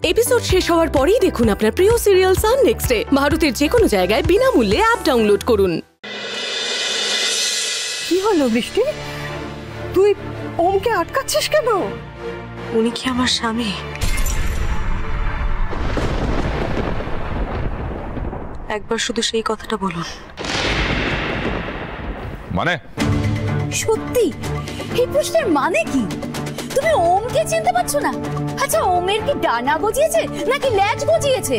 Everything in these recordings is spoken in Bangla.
এপিসোড শেষ হওয়ার পরেই দেখুন আপনার প্রিয় সিরিয়াল সান নেক্সটে ভারতের যে কোনো জায়গায় বিনামূল্যে অ্যাপ ডাউনলোড করুন। কি হলো বৃষ্টি, তুই ওমকে আটকাচ্ছিস কেন? উনি কি আমার স্বামী? একবার শুধু সেই কথাটা বলুন। মানে সত্যি এই প্রশ্নের মানে কি? তুমি ওমকে চিনতে পারছো না? আচ্ছা, ওমের কি ডানা গজিয়েছে নাকি ল্যাজ গজিয়েছে,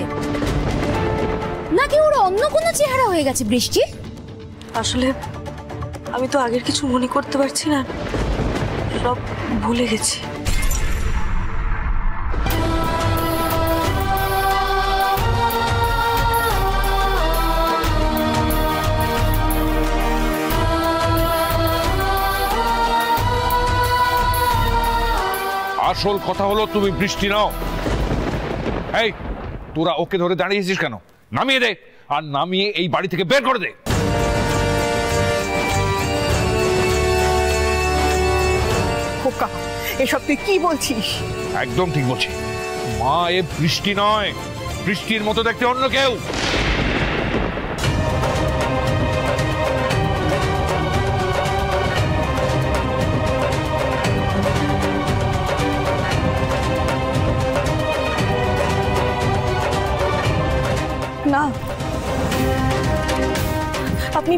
নাকি ওর অন্য কোনো চেহারা হয়ে গেছে? বৃষ্টি, আসলে আমি তো আগের কিছু মনে করতে পারছি না, সব ভুলে গেছি। আসল কথা হলো তুমি বৃষ্টি নাও। এই তোরা ওকে ধরে দাঁড়িয়েছিস কেন? নামিয়ে দে, আর নামিয়ে এই বাড়ি থেকে বের করে দে। খোকা, এসব তুই কি বলছিস? একদম ঠিক বলছি মা, এ বৃষ্টি নয়, বৃষ্টির মতো দেখতে অন্য কেউ। না, আপনি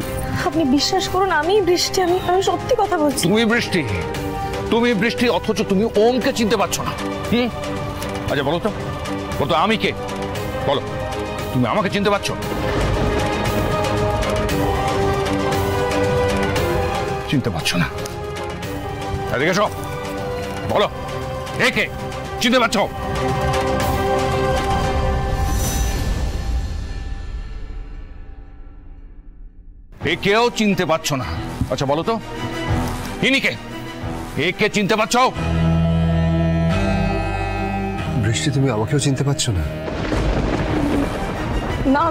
আপনি বিশ্বাস করুন, আমি বৃষ্টি, আমি সত্যি কথা বলছি। তুমি বৃষ্টি, অথচ তুমি ওমকে চিনতে পারছো না। আচ্ছা বলো তো, আমি কে? বলো, তুমি আমাকে চিনতে পারছো? চিনতে পারছো না? এদিকে এসো, বলো কে চিনতে পারছো? একেও চিনতে পারছো না? আচ্ছা বলো তো, ইনি কে? একে চিনতে পারছো? বৃষ্টি, তুমি আমাকেও চিনতে পারছো না? না,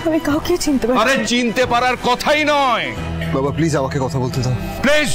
আমি কাউকে চিনতে পারছি। আরে চিনতে পারার কথাই নয়। বাবা প্লিজ আমাকে কথা বলতে দাও। প্লিজ